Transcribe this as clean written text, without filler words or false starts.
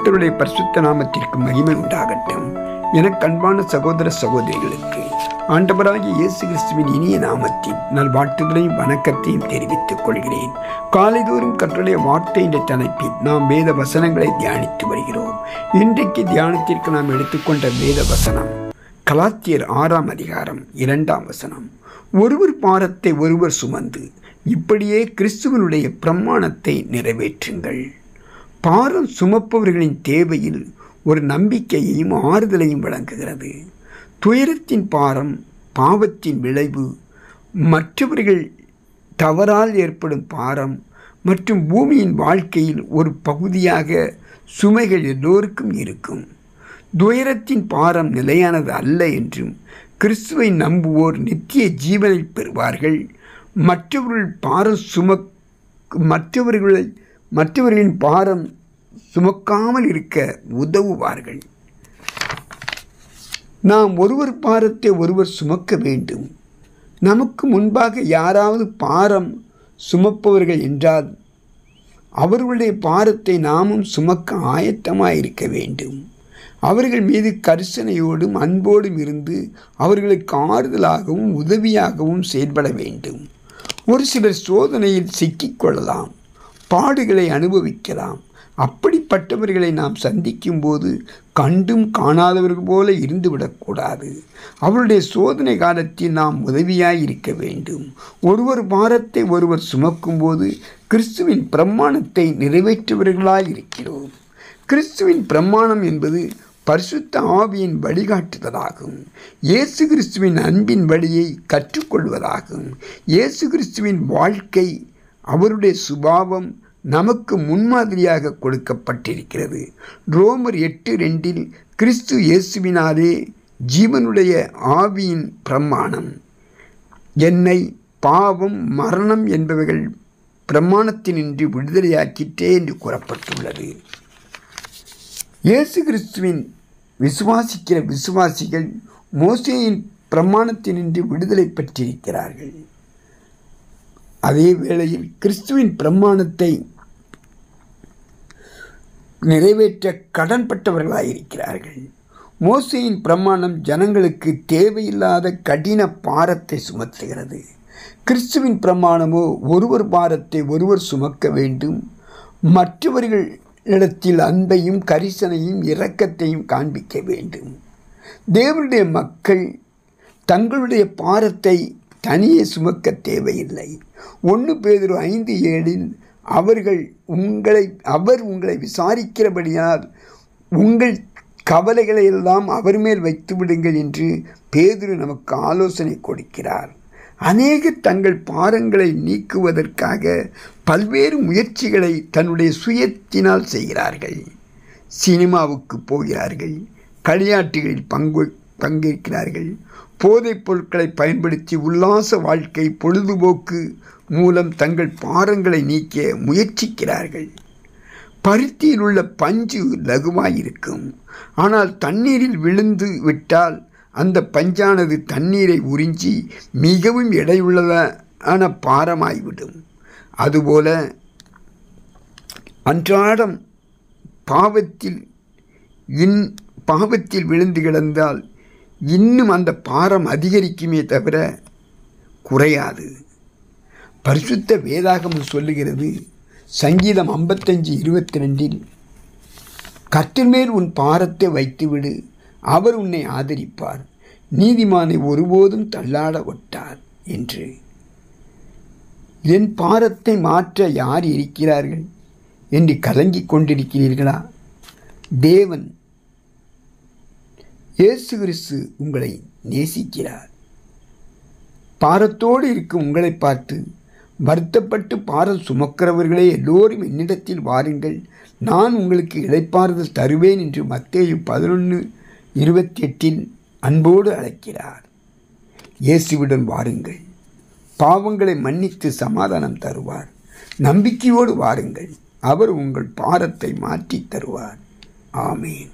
கர்த்தருடைய பரிசுத்த நாமத்திற்கு மகிமை உண்டாகட்டும். எனக்கு அன்பான சகோதர சகோதரிகளுக்கு ஆண்டவராகிய இயேசு கிறிஸ்துவின் இனிய நாமத்தின் நல்வாழ்த்துதலையும் வணக்கத்தையும் தெரிவித்துக் கொள்கிறேன். காலைதோறும் கர்த்தருடைய வார்த்தை என்ற தலைப்பில் நாம் வேத வசனங்களை தியானித்து வருகிறோம். இன்றைக்கு தியானத்திற்கு நாம் எடுத்துக்கொண்ட வேத வசனம் கலாத்தியர் 6ஆம் அதிகாரம் 2ஆம் வசனம். ஒருவர் பாரத்தை ஒருவர் சுமந்து இப்படியே கிறிஸ்துவனுடைய பிரமாணத்தை நிறைவேற்றுங்கள். பாரம் சுமப்பவர்களின் தேவையில் ஒரு நம்பிக்கையையும் ஆறுதலையும் வழங்குகிறது. துயரத்தின் பாரம் பாவத்தின் விளைவு, மற்றவர்கள் தவறால் ஏற்படும் பாரம் மற்றும் பூமியின் வாழ்க்கையில் ஒரு பகுதியாக சுமைகள் எல்லோருக்கும் இருக்கும். துயரத்தின் பாரம் நிலையானது அல்ல என்றும் கிறிஸ்துவை நம்புவோர் நித்திய ஜீவனை பெறுவார்கள். மற்றவர்களின் பாரம் சுமக்காமல் இருக்க உதவுவார்கள். நாம் ஒருவர் பாரத்தை ஒருவர் சுமக்க வேண்டும். நமக்கு முன்பாக யாராவது பாரம் சுமப்பவர்கள் என்றால் அவர்களுடைய பாரத்தை நாமும் சுமக்க ஆயத்தமாக இருக்க வேண்டும். அவர்கள் மீது கரிசனையோடும் அன்போடும் இருந்து அவர்களுக்கு ஆறுதலாகவும் உதவியாகவும் செயல்பட வேண்டும். ஒரு சிலர் சோதனையில் சிக்கிக்கொள்ளலாம், பாடுகளை அனுபவிக்கலாம். அப்படிப்பட்டவர்களை நாம் சந்திக்கும் போது கண்டும் காணாதவர்கள் போல இருந்துவிடக்கூடாது. அவருடைய சோதனை காலத்தில் நாம் உதவியாய் இருக்க வேண்டும். ஒருவர் பாரத்தை ஒருவர் சுமக்கும் போது கிறிஸ்துவின் பிரமாணத்தை நிறைவேற்றுவர்களாய் இருக்கிறோம். கிறிஸ்துவின் பிரமாணம் என்பது பரிசுத்த ஆவியின் வழிகாட்டுதலாகும். இயேசு கிறிஸ்துவின் அன்பின் வழியை கற்றுக்கொள்வதாகும். இயேசு கிறிஸ்துவின் வாழ்க்கை, அவருடைய சுபாவம் நமக்கு முன்மாதிரியாக கொடுக்கப்பட்டிருக்கிறது. ரோமர் 8:2 கிறிஸ்து இயேசுவினாலே ஜீவனுடைய ஆவியின் பிரமாணம் என்னை பாவம் மரணம் என்பவைகள் பிரமாணத்தினின்று விடுதலையாக்கிற்றே என்று கூறப்பட்டுள்ளது. இயேசு கிறிஸ்துவின் விசுவாசிக்கிற விசுவாசிகள் மோசேயின் பிரமாணத்தினின்று விடுதலை பெற்றிருக்கிறார்கள். அதே வேளையில் கிறிஸ்துவின் பிரமாணத்தை நிறைவேற்ற கடன்பட்டவர்களாயிருக்கிறார்கள். மோசேயின் பிரமாணம் ஜனங்களுக்கு தேவையில்லாத கடின பாரத்தை சுமத்துகிறது. கிறிஸ்துவின் பிரமாணமோ ஒருவர் பாரத்தை ஒருவர் சுமக்க வேண்டும். மற்றவர்களிடத்தில் அன்பையும் கரிசனையும் இரக்கத்தையும் காண்பிக்க வேண்டும். தேவனுடைய மக்கள் தங்களுடைய பாரத்தை தனியே சுமக்க தேவையில்லை. 1 பேதுரு 5:7 அவர் உங்களை விசாரிக்கிறபடியால் உங்கள் கவலைகளை எல்லாம் அவர் மேல் வைத்து விடுங்கள் என்று பேதுரு நமக்கு ஆலோசனை கொடுக்கிறார். அநேகர் தங்கள் பாரங்களை நீக்குவதற்காக பல்வேறு முயற்சிகளை தன்னுடைய சுயத்தினால் செய்கிறார்கள். சினிமாவுக்கு போகிறார்கள், களியாட்டுகளில் பங்கேற்கிறார்கள், போதைப் பொருட்களை பயன்படுத்தி உல்லாச வாழ்க்கை பொழுதுபோக்கு மூலம் தங்கள் பாரங்களை நீக்க முயற்சிக்கிறார்கள். பருத்தியில் உள்ள பஞ்சு லகுவாயிருக்கும், ஆனால் தண்ணீரில் விழுந்து விட்டால் அந்த பஞ்சானது தண்ணீரை உறிஞ்சி மிகவும் எடையுள்ளதான பாரமாய்விடும். அதுபோல அன்றாடம் பாவத்தில் விழுந்து கிடந்தால் இன்னும் அந்த பாரம் அதிகரிக்குமே தவிர குறையாது. பரிசுத்த வேதாகமம் சொல்லுகிறது, சங்கீதம் 55:22 கர்த்தர் மேல் உன் பாரத்தை வைத்துவிடு, அவர் உன்னை ஆதரிப்பார், நீதிமானை ஒருபோதும் தள்ளாட ஒட்டார் என்று. என் பாரத்தை மாற்ற யார் இருக்கிறார்கள் என்று கலங்கிக் கொண்டிருக்கிறீர்களா? தேவன் இயேசு கிறிஸ்து உங்களை நேசிக்கிறார். பாரத்தோடு இருக்கும் உங்களை பார்த்து, வருத்தப்பட்டு பாரம் சுமக்கிறவர்களே எல்லோரும் என்னிடத்தில் வாருங்கள், நான் உங்களுக்கு இளைப்பாறுதல் தருவேன் என்று மத்தேயு 11:28 அன்போடு அழைக்கிறார். இயேசுவிடம் வாருங்கள், பாவங்களை மன்னித்து சமாதானம் தருவார். நம்பிக்கையோடு வாருங்கள், அவர் உங்கள் பாரத்தை மாற்றி தருவார். ஆமேன்.